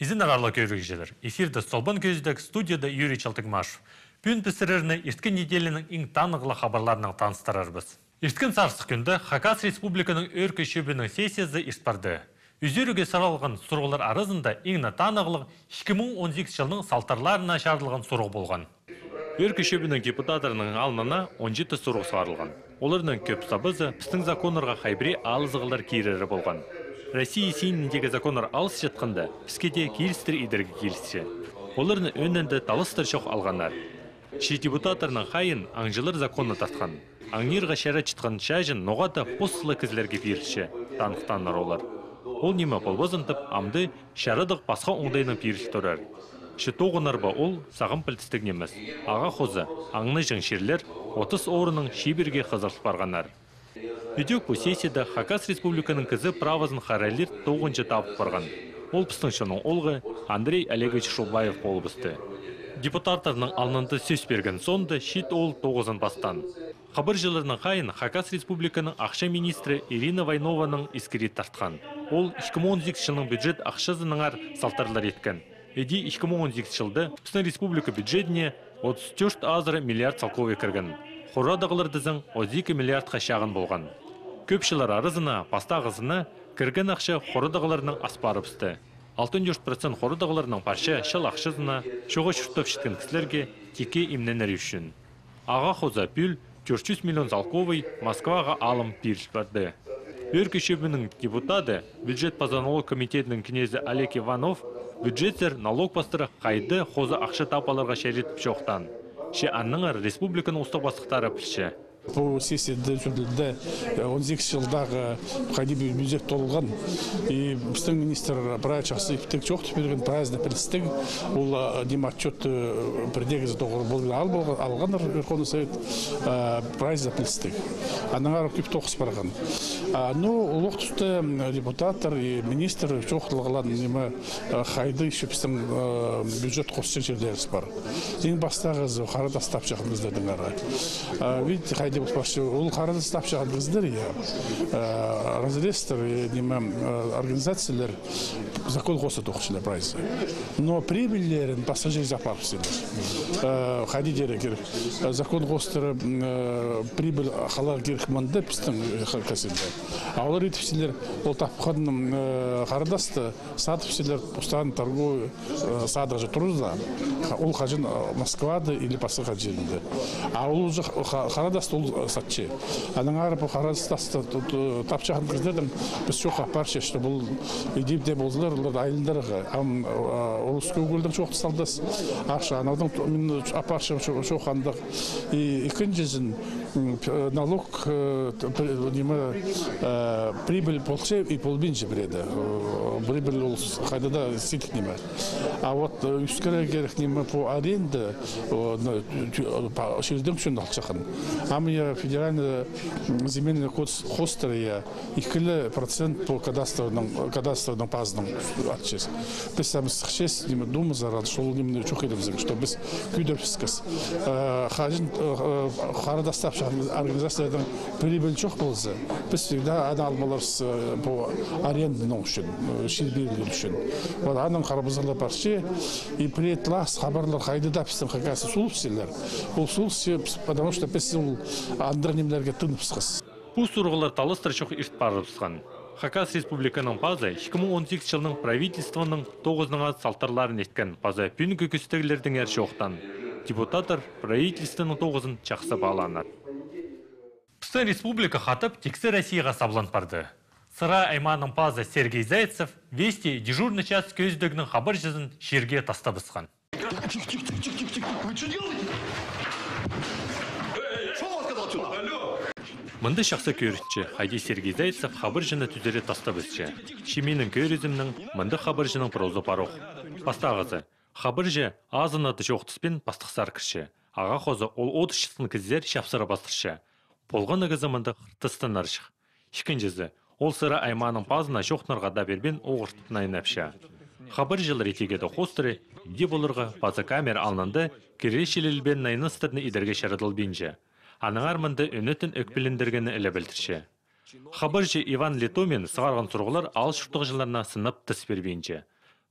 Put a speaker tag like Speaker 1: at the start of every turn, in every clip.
Speaker 1: Изин арарлы көрігжелер. Эфирді Столбан көздік студияда Юрий Чалтыгмашев. Пүн пісіреріні ирткен неделінің ең танығылы хабарларының таныстырарбыз. Ирткен сарсық күнді Хакас Республиканың өркі шөбінің сессиясы иртпарды. Үзеріге саралған сұрғылар арызында ең танығылық 2018 жылының салтарларына шарылған сұрғы болған. Өркі шөбінің депутаттарының алынына 17 сұрғы сарылған. Оларының көп сабызы пістің законырға хайбіре алызығылар кейрері болған. Россия сеніндегі законыр алыс жатқанда, піскеде келістір идерге келісші. Оларының өнінді талыстыр шоқ алғанар. Ши депутаттарының қайын аңжылыр законы тартқан. Аңнерға шәрі чытқан шайжын ноғата постылы кізлерге беріші, танықтанар олар. Ол неме болбазынтып, амды шәрідік басқа оңдайының беріш тұрар. Ши тоғынарба ол сағым пілтістік неміз. Аға қозы, аңны жыңшерлер 30 орының шиберге қызыртып барғанар. Үдек бұл сессияда Хакас Республиканың кізі правазын харайлер 9-шы табып барған. Ол пістіңшінің олғы Андрей Олегович Шубаев болбысты. Депутаттарының алынынды сөз берген сонды шит ол 9-ын бастан. Хабар жылырының қайын Хакас Республиканың ақша министрі Ирина Вайнованың ескері тартқан. Ол 2018 жылының бюджет ақшазыныңар салтарлар еткен. Эди 2018 жылды Пістің республика бюджетіне 34 азыры миллиард салковы кірген. Хорадағылардызың 12 миллиардқа шағын болған. Көпшілер арызына, пастағызына кірген ақша хорадағыларының аспарыпсты. 64% хорадағыларының парша шыл ақшызына шоғы шүртіп шіткен кісілерге теке имненер үшін. Аға қоза пүл 400 миллион залковый Москваға алым беріш барды. Өркі шөбінің депутаты бюджет пазанолог комитетінің князі Олег Иванов бюджеттер налог бастыры қайды қоза ақша тапаларға шәретіп жоқтан. Ше анныңар республиканың ұстық бастықтары пілші.
Speaker 2: Бұл сессияда жүрділді 18 жылдағы қайды бюджет толған. Біздің министр бірай жақсы іптік жоқты берген праздны пілістік. Ол дем отчет бірдегі тоғыр болған алғаныр Верховный Совет праздны пілістік. Аныңар көп тоқыс барған. Олық түсті депутаттар, министр жоқтылғылан қайды еще біздің бюджет қоссын жерлеріс бар. Ең бастағыз қарада стап жақын біздердің ара. Видите, қайды ол қарады стап жақын біздер, разрестер, организациялар закон қосы тоқшылар прайсы. Но прибыльлерін пассажир запарпсылар. Қайды дері керек. Закон қостыры прибыль қалар керек маңды біздің қасында. Аулар етіпсілер ол тапқан қарадасты сатыпсілер ұстан торговый садығы тұрызда. Ол қажын Москвады или пасы қажынды. А ол қарадасты ол сатчы. Аның арып қарадасты тапчағын кіздердің біз жоқ апаршы, что бұл идейде болдылар, олар айылдарға. Ол үскі өгілдің жоқты салдас. Ақша, анаудың апаршы жоқандық. Екіншізін налог прибыль полче и полбинче бреда. Прибыль ол қайдада сетік неме. А вот үскері керек неме по аренде шерден үшін алчақын. Амия федеральный земельный хостерия 2% по кадастровның пазының атчыз. Біз сәміз сықшес неме думы зарады, шол неме чоқ едіміздің, что біз күйдерпіскіз. Қажын қарадастап шағын организациядан прибыль жоқ болсы, біз всегда ана алмаларыз по арендінің үшін, шерберлер үшін. Аның қарабызылы баршы, и приетлас хабарлар қайдыда біздің қағасы сұлыпсылар. Ол сұлыпсы, потому что біз ол андырнемлерге тыныпсыз.
Speaker 1: Бұл сұрғылар талыстыр шоқ ирт барыпсыған. Хакас Республиканың пазы 2018 жылының правительствоның 9-ңа салтарларын еткен пазы пүн көкістігілердің әр шоқтан. Депутаттар правительствоның 9-ын чақсы бағаланар. Пістің республика қатып тексі Россияға саблан барды. Сыра айманың пазы Сергей Зайцев вести дежурный час көздігінің хабар жүзін жерге тастабысқан.
Speaker 3: Вы что делаете? Что он сказал отсюда? Алло!
Speaker 1: Мұнды шақсы көрітші, Хайди Сергей Зайцев хабар жыны түзері тастабысшы. Шеменің көрізімнің мұнды хабар жының прозы паруқ. Пастағызы, хабар жы азынаты жоқтыспен пастықсар кірші. Аға қозы ол отышысын кіздер шапсыра бастыршы. Болған ағызы мұнды қыртыстанаршық. Шықынжызы, ол сыра айманың пазына жоқтнарға да бербен оғыртыпна инапша. Хабар жылы ретегеді қостыры, де болырға пазы камер алынды, керешелелбен найныстырны идерге шарадыл бенжі. Аның армынды өнетін өкпелендергені әлі білдірші. Хабаржы Иван Литомин сығарған сұрғылар ал шұрттық жыларына сынып тіс бербейінше.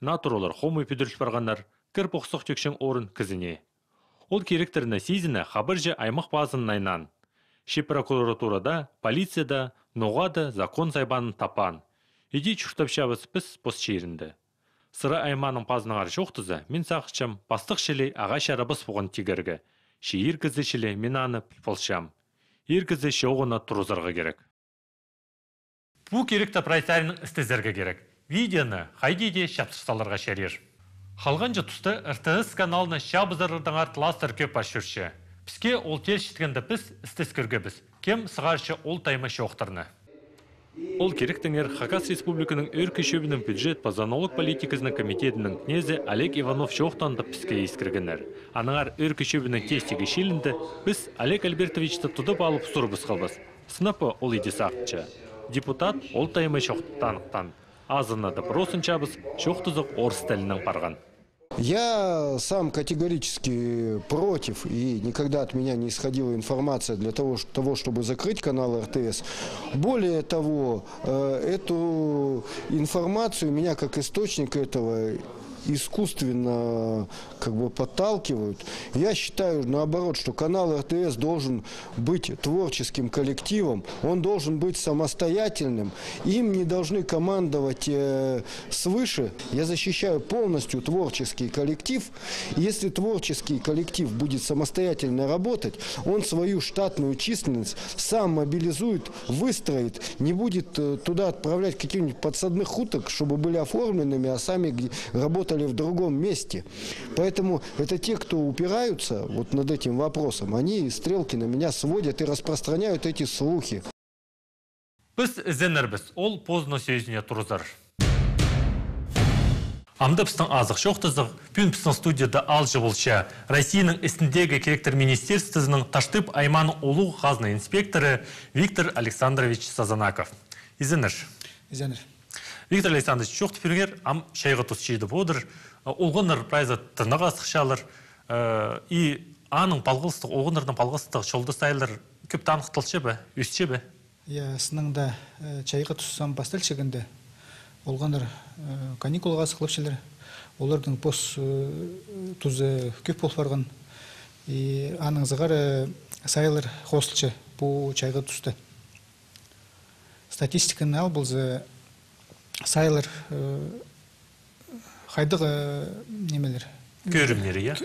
Speaker 1: Натуралар хомы пүдіріш барғандар, кір поқсық текшен орын кізіне. Ол керектеріне сезіне хабыржы аймақ базын найнан. Ши прокуратурада, полицияда, ноғада закон зайбанын тапан. Иди чүртапшабыз біз посчерінді. Сыра айманың пазынағар жоқтызы, мен сақшым, бастық шілей аға шарабыз бұғын тегергі. Ши еркізі шілей мен аны полшам. Еркізі шоғына тұрызарға керек. Бұл керекті прайсарының істезерге керек. Видеоны хайдеде шапсырсаларға шәрер. Халғанжы тұсты РТС каналына шабызарырдан артылас түркеп ашыршы. Бізге ол телшіткенді біз істес көрге біз. Кем сығаршы ол таймы шоқтырны. Ол керектіңер Хакас Республиканың өркі шөбінің бюджет пазанолық политикасының комитетінің князі Олег Иванов шоқтанды бізге ескіргенер. Анығар өркі шөбінің тестегі шелінді біз Олег Альбертовичті тұдып алып сұрбыз қалбыз. Сынапы ол иде сақтыча. Депутат ол таймы шоқтанықтан. Азына допросын чабыз шоқтызық орыс тілінің барған.
Speaker 4: Я сам категорически против, и никогда от меня не исходила информация для того, чтобы закрыть канал РТС. Более того, эту информацию меня как источник этого искусственно подталкивают. Я считаю, наоборот, что канал РТС должен быть творческим коллективом, он должен быть самостоятельным, им не должны командовать свыше. Я защищаю полностью творческий коллектив. Если творческий коллектив будет самостоятельно работать, он свою штатную численность сам мобилизует, выстроит, не будет туда отправлять каких-нибудь подсадных уток, чтобы были оформленными, а сами работали в другом месте. Поэтому это те, кто упираются над этим вопросом, они стрелки на меня сводят и распространяют эти слухи.
Speaker 1: Біз ізенербіз, ол позно сөзіне тұрызар. Амды біздің азық шоқтызық, пүн біздің студияда алжы болша, Россияның істіндегі керектер министерствосының Таштып айманы олу ғазны инспекторы Виктор Александрович Сазанаков. Изенер.
Speaker 5: Изенер.
Speaker 1: Виктор Александрович, шоқты пүріңер, ам шайғы тұс шейді бодыр, олғыныр прайзы тырнаға сықшалыр, и аның палғылыстық, олғынырдың палғылыстық шолды сайылыр көп танықтылшы бі, өсші бі?
Speaker 5: Сыныңда чайға тұссам бастал шегінде, олғаныр каникулға сықлыпшылыр, олардың пос тұзы көп болып барған, и аның зығар сайылыр қосылшы бұл чайға тұсты. Статистиканы ал бұлзы сайылыр қайдығы немелер?
Speaker 1: Көрімнері, я?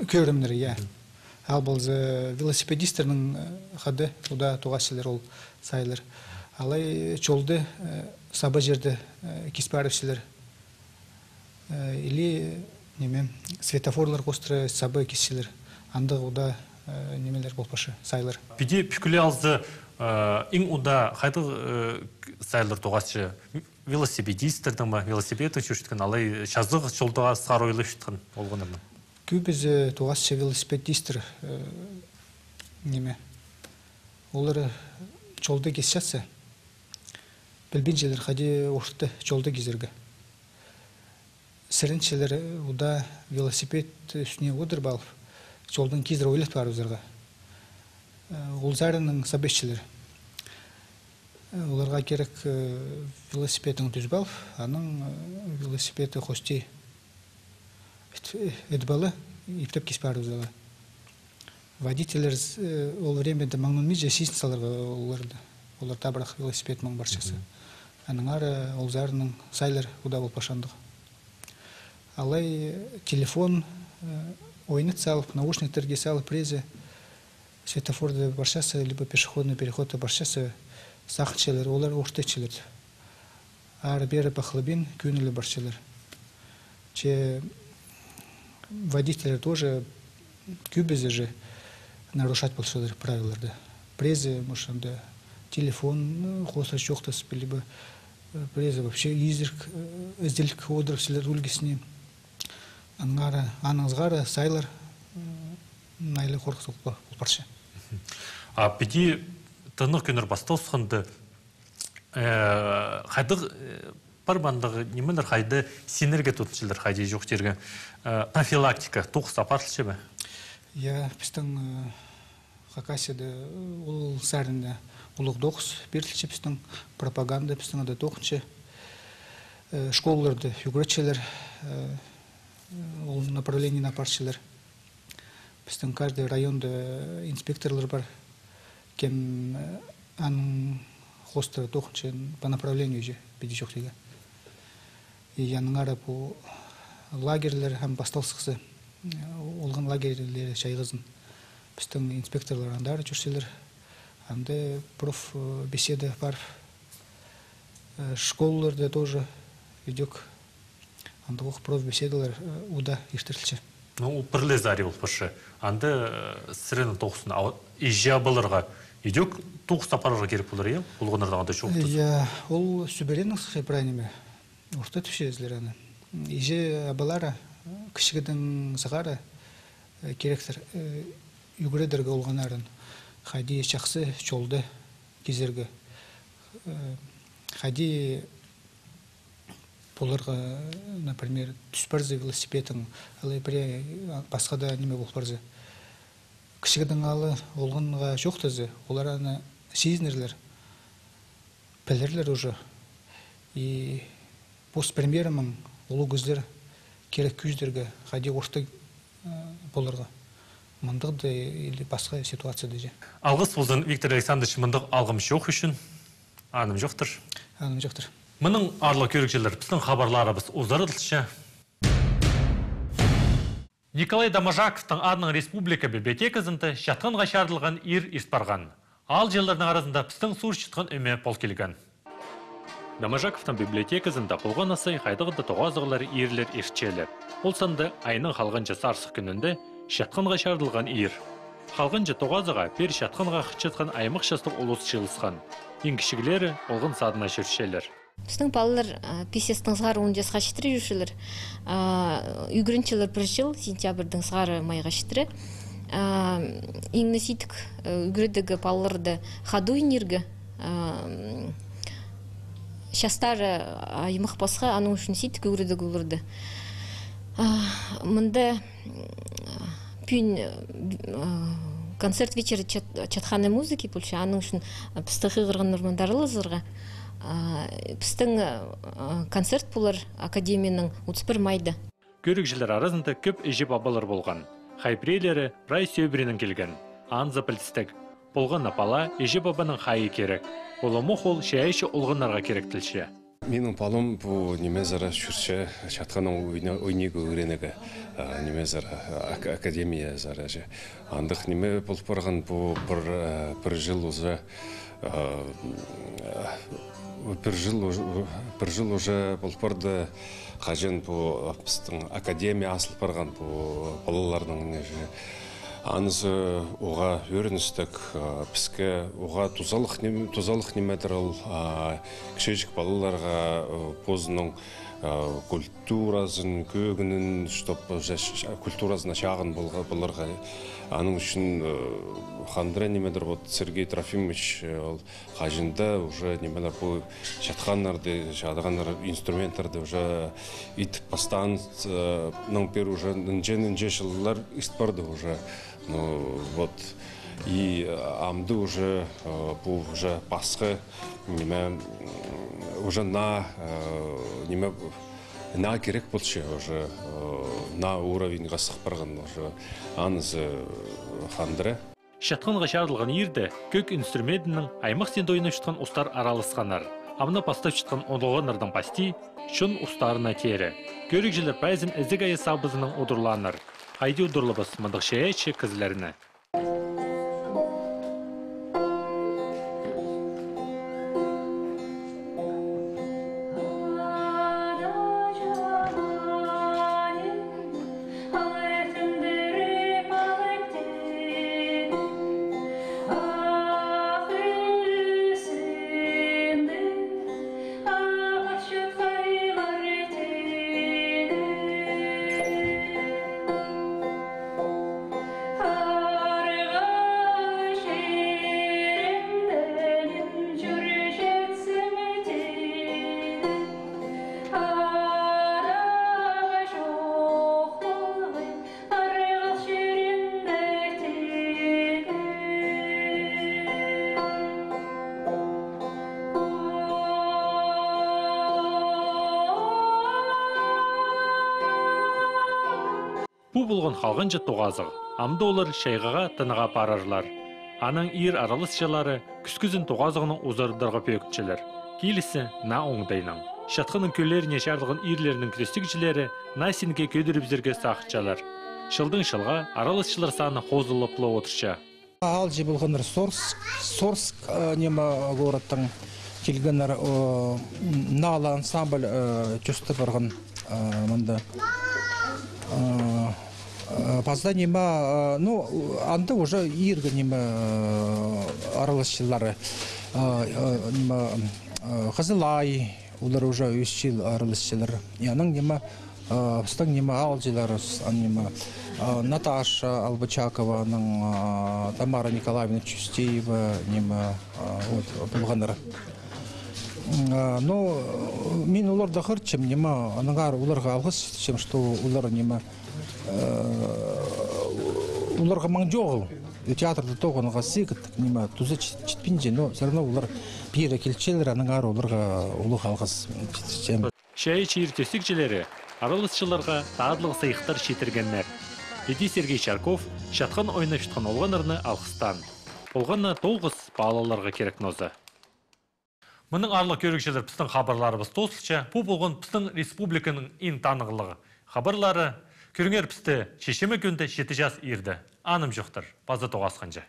Speaker 5: Көрімнері, я. Ал бұл велосипедистерінің қады, ұда туғасылар ол сайылыр. Алай чолды саба жерді кеспәріпсілер. Или светофорлар қостыры сабы кесілер. Андығы ұда немелер болпашы, сайылыр.
Speaker 1: Биде пүкілі алзы ең ұда қайдығы сайылыр туғасы велосипедистердің ба, велосипедті жүршіткен, алай шазық жолдыға сар ойлы жүрткен олғынырмын?
Speaker 5: Көбіз туғасы велосипедистер неме. Олар жолды кесшатса, білбенжелер қаде оқты жолды кезерге. Сіріншелер ұда велосипед үстіне одыр балып, жолдың кезір ойлет бар өзірға. Ол зарының сабесшелер. Оларға керек велосипедін түз балып, аның велосипеді қости өдбалы, ептеп кес бар өзіға. Водителер ол временде маңнын меже сейсін саларға олар табырақ велосипед маң баршасы. Аның ары ол зарының сайлар ұда бол пашандығы. Алай телефон ойнет салып, наушниктерге салып резе, светофорды баршасы, либо пешеходный переходы баршасы, сақытшелер, олар оқтечелер. Ары-бері пахлабин, күйінілі баршелер. Че водителер тоже күбізі же нарушать болшалар правиларды. Презе, может, телефон, қосыр жоқтас, либо презе вообще изірк, ізділік одырыпселер үлгісіне. Аныңызғары сайлар найлы қорқыс олпаршы.
Speaker 1: А педи тынық көнір бастауысқанды қайдық бар бандағы немелер қайды сенерге тұтышылыр қайды жоқ жерге профилактика тоқыс апартылшы бі?
Speaker 5: Я біздің Хакасияда ол сәрінде ұлық доқыс бертілші біздің пропаганда біздің ада тоқыншы. школаларды югретчилер, ол направление напарчылар. Біздің каждый районда инспекторлар бар, кем аның хостары тоқыншын по направлению же беді жоқ деге. И яныңара по лагерлер һәм басталсықсы, олған лагерлер шайғызын. Біздің инспекторлар андары жүрселер, анды проф беседа бар. Школаларда тоже идек, анда оқ проф беседалар уда ештірілші.
Speaker 1: Ну, пірлезари ол пыршы. Анды сірені тоқсын, ежа баларға идек тоқыс апарарға керек болар, е? Олғанардан ада шоқты.
Speaker 5: Я, ол сүберенің сықай правильными. Орта түші әзілер аны. Еже абалара, кішігідің сығары керектір. Югредерге олғанарын. Хади шақсы чолды кезерге. Хади поларға, например, түспарзы велосипедың, алай біре басқада неме болпарзы. Кішігідің алы олғанға жоқтызы, олар аны сезінерлер, пәлерлер уже. И пост премьерімің олу көздер керек күздерге, хади орта поларға. Мындықты или басқа ситуацияда же.
Speaker 1: Алғыс болдың Виктор Александрович мындық алғым жоқ үшін, аным жоқтыр.
Speaker 5: Аным жоқтыр.
Speaker 1: Мұның арлы көрікшілер біздің хабарларыбыз ұзарыдылшы. Николай Дамажаковтың адының республика библиотекасында шатқанға шардылған ир испарған. Ал жылдардың арасында біздің сур шытқан өме пол келген. Дамажаковтың библиотекасында болған асай қайдығыда тоғазығылар ирлер ешчелер. Ол санды айның қалғанча сарсық күнінде шатқанға шардылған ир. Қалғанча тоғазыға пер шатқанға қычытқан аймақ шастық олыс жылысқан. Ең кішігілері олғын садына жүршелер.
Speaker 6: Біздің балалар песестің сғары 10 жасқа шетірі жүршілер. Үйгіріншілер бір жыл, сентябрдің сғары майға шетірі. Еңні сейтік үйгірдігі балаларды хаду енергі. Шастары аймақ басқа, аның үшін сейтік үйгірдігі олырды. Мұнда пүйін концерт вечері чатханы музыки пульши, аның үшін пістіғі ғырған нұрмандарылы зырға. Біздің концерт болар академияның 31 майда.
Speaker 1: Көрікшілер арасында көп ежеп абалар болған. Хайпрейлері рай сөйбірінің келген. Анза пілістік. Болған апала ежеп абаның хайы керек. Олымы қол шайшы олғынарға керек тілші.
Speaker 7: Менің палым бұл немезара жүрші шатқаның ойнегі өренегі немезара академия зара же. Андық неме болып барған бұл бір жыл ұзы бір жыл уже болып барды қажен бұл академия асылып барған бұл балалардың анызы оға өріністік піске оға тузалық немедір ол кішечік балаларға позының культурасын көгінің культурасына шағын боларға аның үшін қандыра немедір Сергей Трофимович қажында уже немедір бұл жатқанларды жадығанлар инструменттарды уже итіп бастағының пер уже нінже жылылар ист барды уже вот и амды уже бұл уже басқы неме уже на керек болшы уже на уровень ғасық барған уже анызы қандыры.
Speaker 1: Шатқанға шардылған ерді көк инструментінің аймақ сенді ойнап шытқан ұстар аралысқанар. Амына пастап шытқан оңдылғанардан пасти, шын ұстарына тері. Көрікжілер пәзін әзік айы сабызының ұдырланыр. Айди ұдырлыбыз мұндық шәйетші кізлеріні.
Speaker 8: Ah
Speaker 1: Бу болған халғынжы тоғазығы. Амды олар шайғаға тыныға парарлар. Аның ир аралысшылары күскізін тоғазығының ұзардырға пөкітшілер. Келісі на оңдайның. Шатқының көлеріне жардығын ирлерінің крестікшілері на сенге көдіріпзерге сақытшалар. Шылдың шылға аралысшылар саны қозылыплы отырша.
Speaker 8: Ал же болғандар Сорск нема городтың келгенler нала ансамбль жүсті барған мында. Пазда нема, ну, анда уже ирга нема аралысшылары. Нема Қызылай, олар уже үсшіл аралысшылар. Яның нема, стың нема алжылар, нема Наташа Албачакова, Тамара Николаевна Чустеева, нема болғандар. Но мен оларда қырчым, нема, аныңар оларға алғыс, чем что олар нема, оларға маң жоғыл. Театрда тоғынаға сигіт, нема, тузы читпинже, но все равно олар пире келчелер, аныңар оларға олық алғыс.
Speaker 1: Шәй чиіртесікчелері аралысшыларға тағыдлығы сайықтар шетіргенлер. Еди Сергей Чарков шатқан ойнап шытқан олғанырны алқыстан. Олғаны толғыз бағалаларға керек нозы. Мұның арлық көрікшелер пістің хабарларыбыз тосылча, бұл болған пістің республиканың ең танығылығы. Хабарлары көріңер пісті шешемі көнді 7 жас ерді. Аным жоқтыр, базы тоғасқанжа.